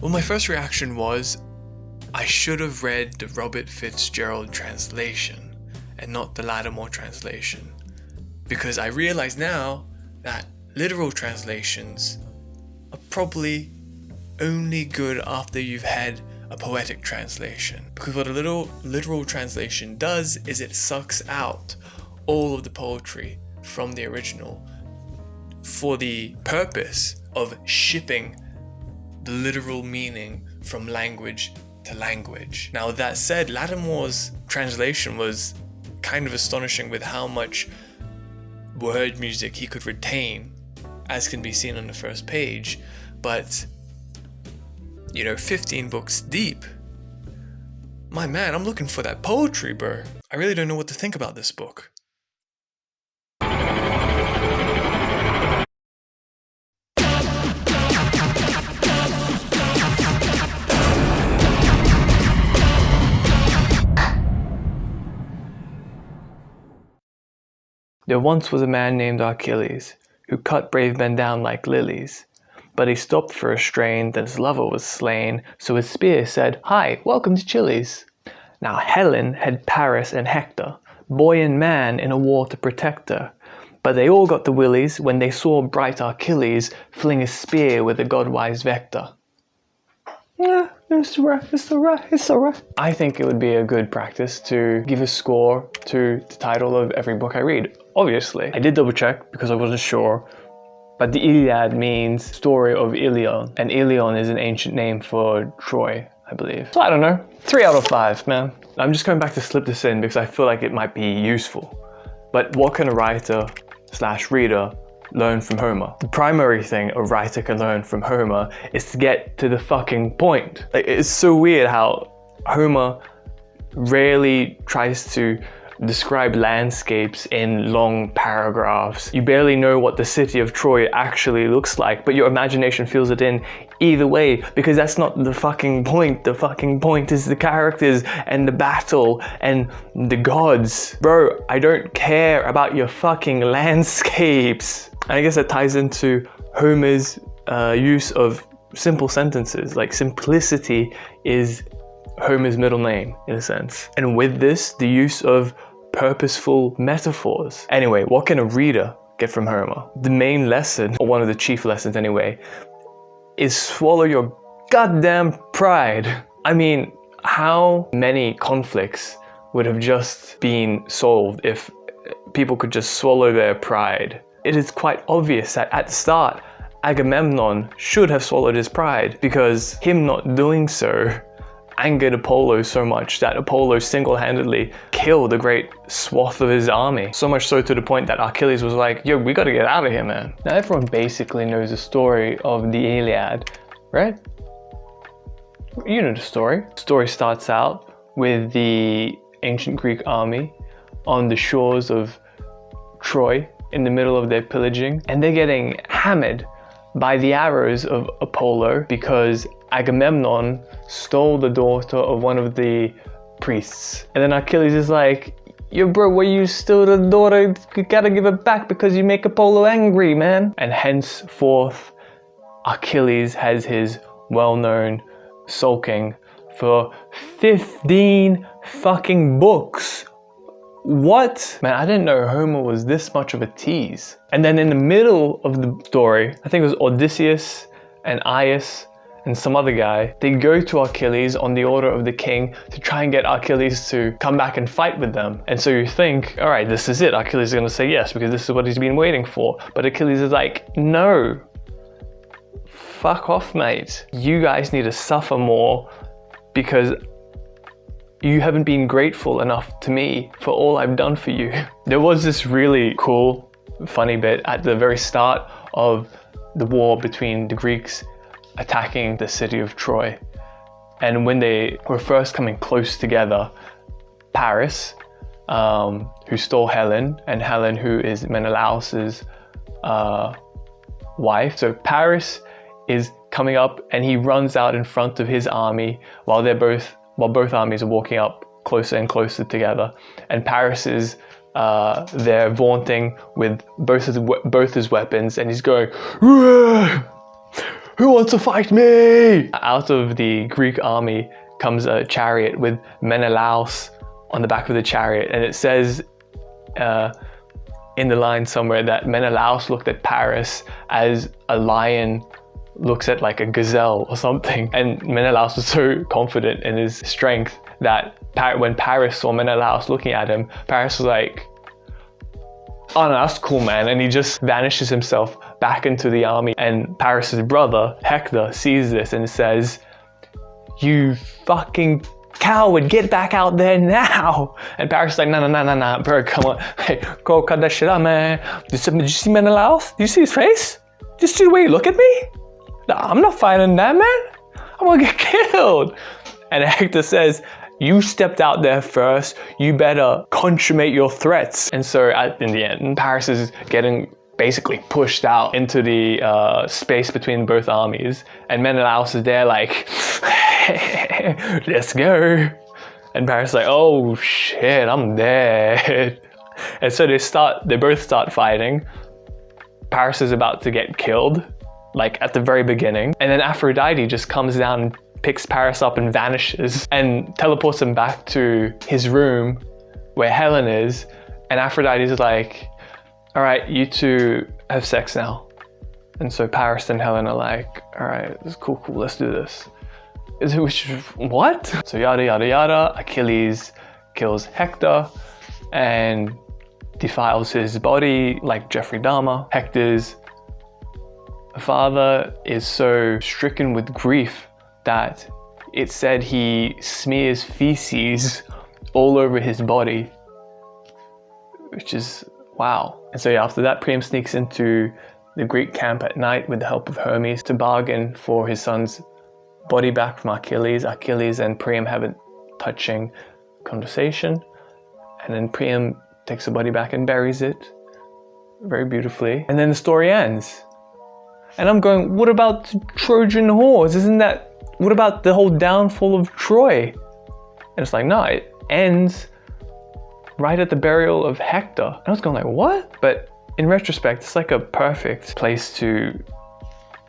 Well, my first reaction was, I should have read the Robert Fitzgerald translation and not the Lattimore translation, because I realize now that literal translations are probably only good after you've had a poetic translation, because what a literal translation does is it sucks out all of the poetry from the original for the purpose of shipping the literal meaning from language to language. Now, that said, Lattimore's translation was kind of astonishing with how much word music he could retain, as can be seen on the first page, but 15 books deep, my man, I'm looking for that poetry, bro. I really don't know what to think about this book. There once was a man named Achilles, who cut brave men down like lilies. But he stopped for a strain that his lover was slain, so his spear said, "Hi, welcome to Chili's." Now Helen had Paris and Hector, boy and man, in a war to protect her. But they all got the willies when they saw bright Achilles fling a spear with a god-wise vector. Yeah, it's alright. I think it would be a good practice to give a score to the title of every book I read. Obviously, I did double check because I wasn't sure, but the Iliad means story of Ilion, and Ilion is an ancient name for Troy, I believe. So I don't know, 3 out of 5, man. I'm just going back to slip this in because I feel like it might be useful. But what can a writer/reader learn from Homer? The primary thing a writer can learn from Homer is to get to the fucking point. Like, it's so weird how Homer rarely tries to describe landscapes in long paragraphs. You barely know what the city of Troy actually looks like, but your imagination fills it in either way, because that's not the fucking point. The fucking point is the characters and the battle and the gods. Bro, I don't care about your fucking landscapes. And I guess that ties into Homer's use of simple sentences. Like, simplicity is Homer's middle name, in a sense. And with this, the use of purposeful metaphors. Anyway, what can a reader get from Homer? The main lesson, or one of the chief lessons anyway, is swallow your goddamn pride. I mean, how many conflicts would have just been solved if people could just swallow their pride? It is quite obvious that at the start, Agamemnon should have swallowed his pride, because him not doing so angered Apollo so much that Apollo single-handedly killed a great swath of his army. So much so to the point that Achilles was like, yo, we gotta get out of here, man. Now everyone basically knows the story of the Iliad, right? You know the story. The story starts out with the ancient Greek army on the shores of Troy in the middle of their pillaging, and they're getting hammered by the arrows of Apollo because Agamemnon stole the daughter of one of the priests. And then Achilles is like, yo bro, where you stole the daughter? You gotta give it back because you make Apollo angry, man. And henceforth, Achilles has his well-known sulking for 15 fucking books. What? Man, I didn't know Homer was this much of a tease. And then in the middle of the story, I think it was Odysseus and Aias and some other guy, they go to Achilles on the order of the king to try and get Achilles to come back and fight with them. And so you think, all right, this is it. Achilles is gonna say yes because this is what he's been waiting for. But Achilles is like, no, fuck off, mate. You guys need to suffer more because you haven't been grateful enough to me for all I've done for you. There was this really cool, funny bit at the very start of the war between the Greeks attacking the city of Troy. And when they were first coming close together, Paris, who stole Helen, and Helen, who is Menelaus's wife. So Paris is coming up and he runs out in front of his army while both armies are walking up closer and closer together. And Paris is there vaunting with both his weapons, and he's going, "Rah! who wants to fight me? Out of the Greek army comes a chariot with Menelaus on the back of the chariot, and it says in the line somewhere that Menelaus looked at Paris as a lion looks at like a gazelle or something. And Menelaus was so confident in his strength that when Paris saw Menelaus looking at him, Paris was like, oh no, that's cool, man. And he just vanishes himself back into the army. And Paris's brother, Hector, sees this and says, you fucking coward, get back out there now. And Paris is like, nah, bro, come on. Hey, go cut that shit out, man. Did you see Menelaus? Did you see his face? Did you see the way he look at me? Nah, I'm not fighting that, man. I'm gonna get killed. And Hector says, you stepped out there first, you better consummate your threats. And so in the end, Paris is getting basically pushed out into the space between both armies. And Menelaus is there like, let's go. And Paris is like, oh shit, I'm dead. And so they both start fighting. Paris is about to get killed, like at the very beginning. And then Aphrodite just comes down and picks Paris up and vanishes and teleports him back to his room where Helen is. And Aphrodite's like, all right, you two have sex now. And so Paris and Helen are like, all right, this is cool, let's do this. What? So yada, yada, yada. Achilles kills Hector and defiles his body like Jeffrey Dahmer. Hector's father is so stricken with grief that it said he smears feces all over his body, which is wow. And so yeah, after that, Priam sneaks into the Greek camp at night with the help of Hermes to bargain for his son's body back from Achilles. Achilles and Priam have a touching conversation, and then Priam takes the body back and buries it very beautifully. And then the story ends. And I'm going, what about the Trojan horse? What about the whole downfall of Troy? And it's like, no, it ends right at the burial of Hector. And I was going like, what? But in retrospect, it's like a perfect place to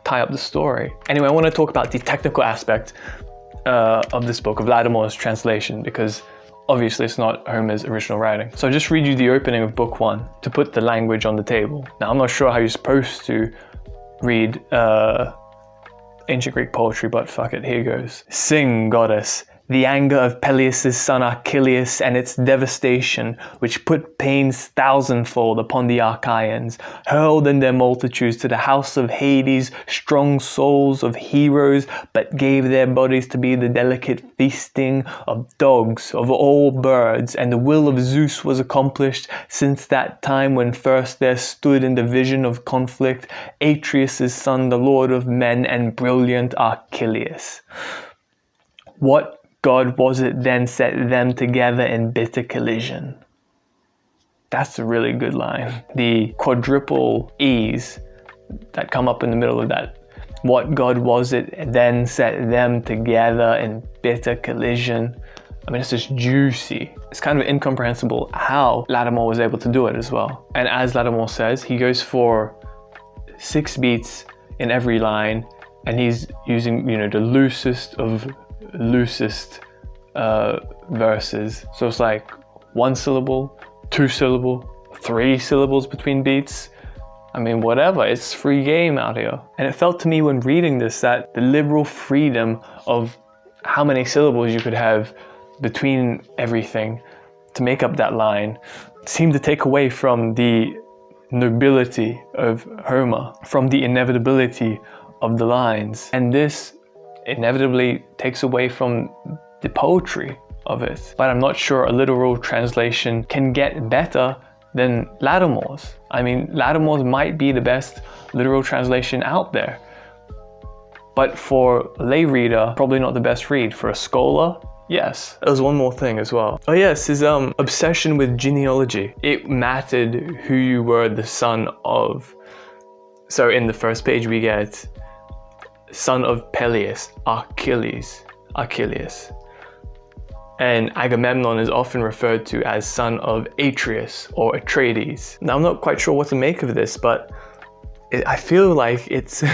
tie up the story. Anyway, I want to talk about the technical aspect of this book, of Lattimore's translation, because obviously it's not Homer's original writing. So I'll just read you the opening of book 1 to put the language on the table. Now, I'm not sure how you're supposed to read ancient Greek poetry, but fuck it, here goes. Sing, goddess, the anger of Peleus' son Achilles and its devastation, which put pains thousandfold upon the Achaeans, hurled in their multitudes to the house of Hades strong souls of heroes, but gave their bodies to be the delicate feasting of dogs, of all birds, and the will of Zeus was accomplished since that time when first there stood in the vision of conflict Atreus' son, the lord of men, and brilliant Achilles. What God was it then set them together in bitter collision? That's a really good line. The quadruple E's that come up in the middle of that. What God was it then set them together in bitter collision? I mean, it's just juicy. It's kind of incomprehensible how Lattimore was able to do it as well. And as Lattimore says, he goes for 6 beats in every line, and he's using, the loosest of loosest verses. So it's like 1 syllable, 2 syllable, 3 syllables between beats. I mean, whatever, it's free game out here. And it felt to me when reading this that the liberal freedom of how many syllables you could have between everything to make up that line seemed to take away from the nobility of Homer, from the inevitability of the lines. And this inevitably takes away from the poetry of it. But I'm not sure a literal translation can get better than Lattimore's. I mean, Lattimore's might be the best literal translation out there. But for a lay reader, probably not the best read. For a scholar, yes. There's one more thing as well. Oh yes, his obsession with genealogy. It mattered who you were the son of. So in the first page we get son of Peleus, Achilles. And Agamemnon is often referred to as son of Atreus or Atreides. Now I'm not quite sure what to make of this, but I feel like it's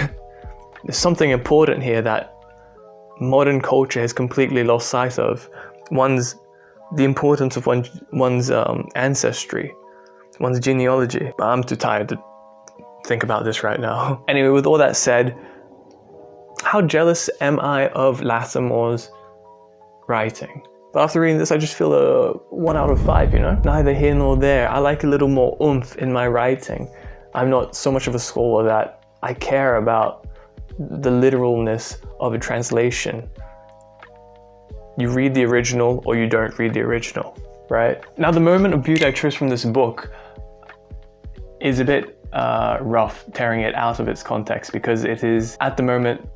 there's something important here that modern culture has completely lost sight of. The importance of one's ancestry, one's genealogy. But I'm too tired to think about this right now. Anyway, with all that said, how jealous am I of Lattimore's writing? But after reading this, I just feel a 1 out of 5, you know? Neither here nor there. I like a little more oomph in my writing. I'm not so much of a scholar that I care about the literalness of a translation. You read the original or you don't read the original, right? Now, the moment of beauty I chose from this book is a bit rough, tearing it out of its context, because it is at the moment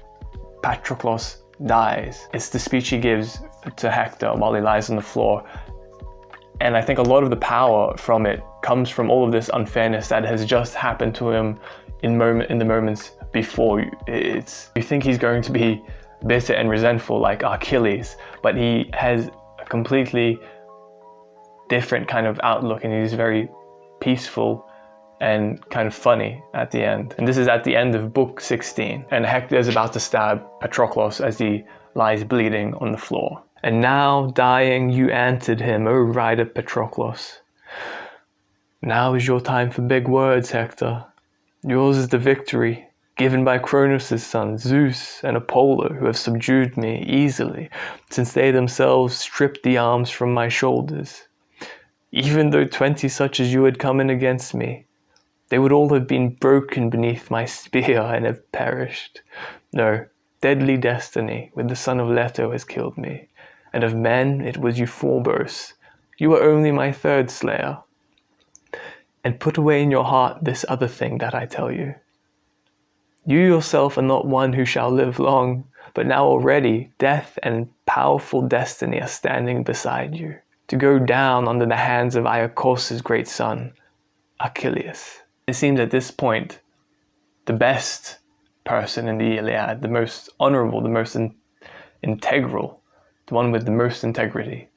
Patroclus dies. It's the speech he gives to Hector while he lies on the floor. And I think a lot of the power from it comes from all of this unfairness that has just happened to him in the moments before. You think he's going to be bitter and resentful like Achilles, but he has a completely different kind of outlook, and he's very peaceful and kind of funny at the end. And this is at the end of book 16, and Hector is about to stab Patroclus as he lies bleeding on the floor. And now, dying, you answered him, O rider Patroclus. Now is your time for big words, Hector. Yours is the victory, given by Cronus' sons, Zeus and Apollo, who have subdued me easily, since they themselves stripped the arms from my shoulders. Even though 20 such as you had come in against me, they would all have been broken beneath my spear and have perished. No, deadly destiny with the son of Leto has killed me, and of men it was Euphorbos. You are only my third slayer. And put away in your heart this other thing that I tell you. You yourself are not one who shall live long, but now already death and powerful destiny are standing beside you, to go down under the hands of Iacchos' great son, Achilles. It seems at this point, the best person in the Iliad, the most honorable, the most integral, the one with the most integrity,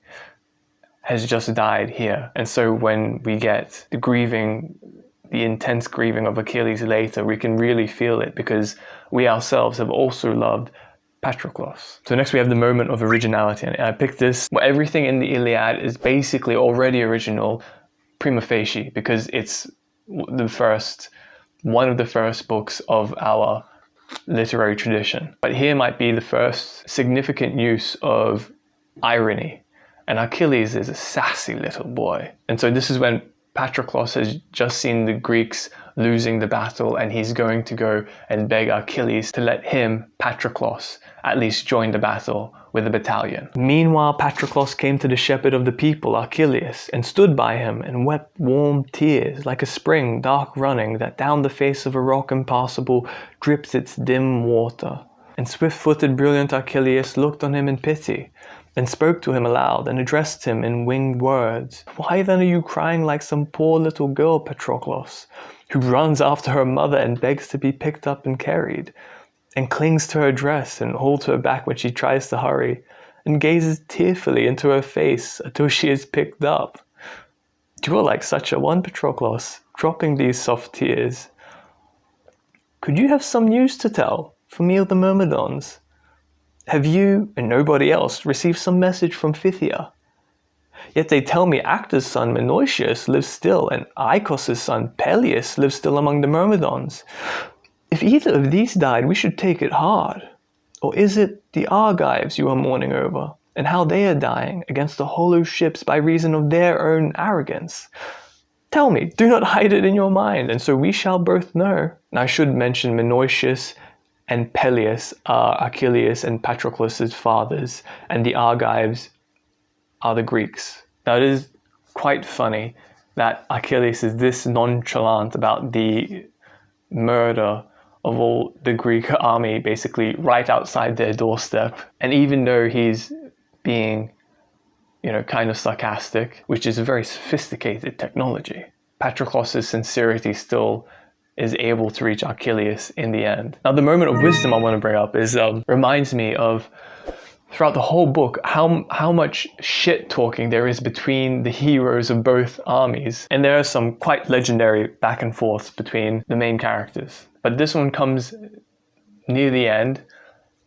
has just died here. And so when we get the intense grieving of Achilles later, we can really feel it, because we ourselves have also loved Patroclus. So next we have the moment of originality, and I picked this. Well, everything in the Iliad is basically already original prima facie, because it's one of the first books of our literary tradition. But here might be the first significant use of irony. And Achilles is a sassy little boy. And so this is when Patroclus has just seen the Greeks losing the battle, and he's going to go and beg Achilles to let him, Patroclus, at least join the battle with a battalion. Meanwhile, Patroclus came to the shepherd of the people, Achilles, and stood by him and wept warm tears, like a spring dark running, that down the face of a rock impassable drips its dim water. And swift-footed brilliant Achilles looked on him in pity, and spoke to him aloud, and addressed him in winged words. Why then are you crying like some poor little girl, Patroclus, who runs after her mother and begs to be picked up and carried, and clings to her dress and holds her back when she tries to hurry, and gazes tearfully into her face until she is picked up? You are like such a one, Patroclus, dropping these soft tears. Could you have some news to tell for me of the Myrmidons? Have you, and nobody else, received some message from Phthia? Yet they tell me Actor's son Menoetius lives still, and Iacchos' son Peleus lives still among the Myrmidons. If either of these died, we should take it hard. Or is it the Argives you are mourning over, and how they are dying against the hollow ships by reason of their own arrogance? Tell me, do not hide it in your mind, and so we shall both know. And I should mention Menoetius and Peleus are Achilles and Patroclus' fathers, and the Argives are the Greeks. Now it is quite funny that Achilles is this nonchalant about the murder of all the Greek army, basically right outside their doorstep. And even though he's being, kind of sarcastic, which is a very sophisticated technology, Patroclus' sincerity still is able to reach Achilles in the end. Now, the moment of wisdom I want to bring up is reminds me of, throughout the whole book, how much shit talking there is between the heroes of both armies. And there are some quite legendary back and forths between the main characters. But this one comes near the end,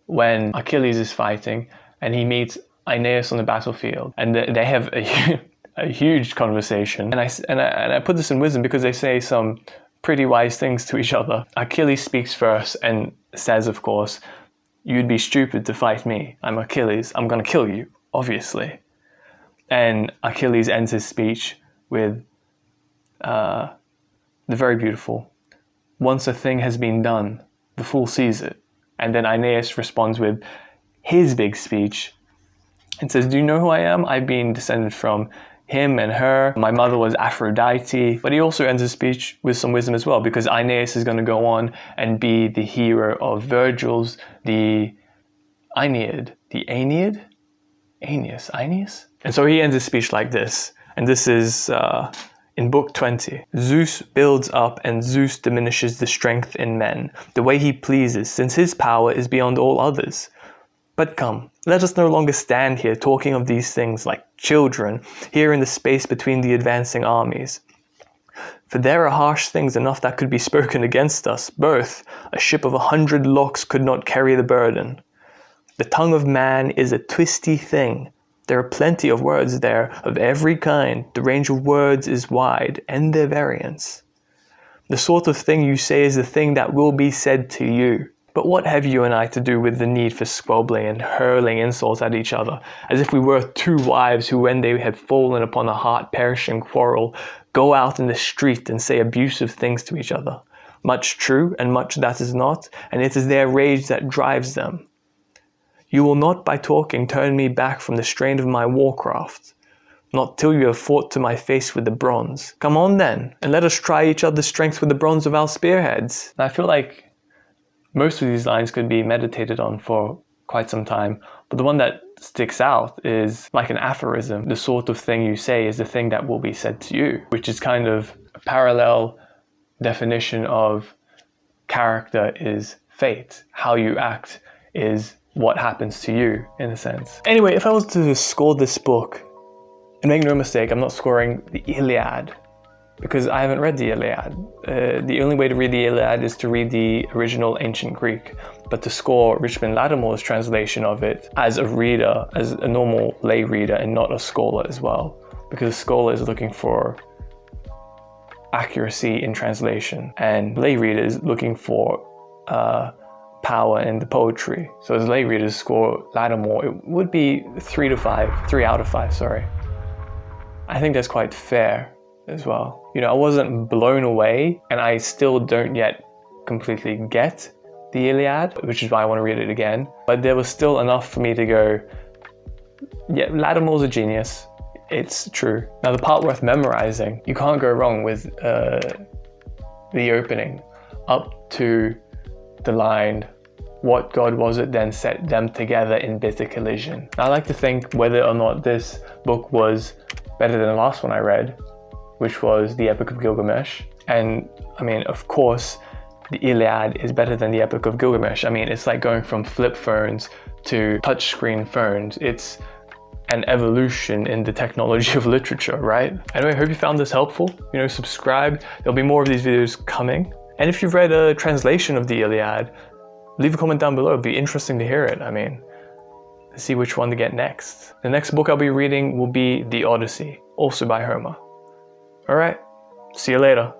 when Achilles is fighting and he meets Aeneas on the battlefield, and they have a huge conversation. And I put this in wisdom because they say some pretty wise things to each other. Achilles speaks first and says, of course, "You'd be stupid to fight me. I'm Achilles. I'm gonna kill you, obviously." And Achilles ends his speech with the very beautiful, "Once a thing has been done, the fool sees it." And then Aeneas responds with his big speech and says, "Do you know who I am? I've been descended from him and her. My mother was Aphrodite." But he also ends his speech with some wisdom as well, because Aeneas is going to go on and be the hero of Virgil's the Aeneid. The Aeneid? Aeneas? And so he ends his speech like this. And this is in book 20. "Zeus builds up and Zeus diminishes the strength in men, the way he pleases, since his power is beyond all others. But come, let us no longer stand here talking of these things like children, here in the space between the advancing armies. For there are harsh things enough that could be spoken against us, both. A ship of 100 locks could not carry the burden. The tongue of man is a twisty thing. There are plenty of words there, of every kind. The range of words is wide, and their variance. The sort of thing you say is the thing that will be said to you. But what have you and I to do with the need for squabbling and hurling insults at each other, as if we were two wives who, when they had fallen upon a heart-perishing quarrel, go out in the street and say abusive things to each other? Much true, and much that is not, and it is their rage that drives them. You will not by talking turn me back from the strain of my warcraft, not till you have fought to my face with the bronze. Come on then, and let us try each other's strength with the bronze of our spearheads." And I feel like most of these lines could be meditated on for quite some time, but the one that sticks out is like an aphorism. The sort of thing you say is the thing that will be said to you, which is kind of a parallel definition of character is fate. How you act is what happens to you, in a sense. Anyway, if I was to score this book, and make no mistake, I'm not scoring the Iliad, because I haven't read the Iliad. The only way to read the Iliad is to read the original ancient Greek. But to score Richmond Lattimore's translation of it as a reader, as a normal lay reader, and not a scholar as well, because a scholar is looking for accuracy in translation, and lay reader is looking for power in the poetry. So as lay readers score Lattimore, it would be 3 out of 5, sorry. I think that's quite fair as well. You know, I wasn't blown away, and I still don't yet completely get the Iliad, which is why I want to read it again. But there was still enough for me to go, yeah, Lattimore's a genius. It's true. Now, the part worth memorizing, you can't go wrong with the opening up to the line, "What god was it then set them together in bitter collision?" Now, I like to think whether or not this book was better than the last one I read, which was the Epic of Gilgamesh. And I mean, of course, the Iliad is better than the Epic of Gilgamesh. I mean, it's like going from flip phones to touchscreen phones. It's an evolution in the technology of literature, right? Anyway, I hope you found this helpful. You know, subscribe. There'll be more of these videos coming. And if you've read a translation of the Iliad, leave a comment down below. It'd be interesting to hear it. I mean, let's see which one to get next. The next book I'll be reading will be The Odyssey, also by Homer. All right, see you later.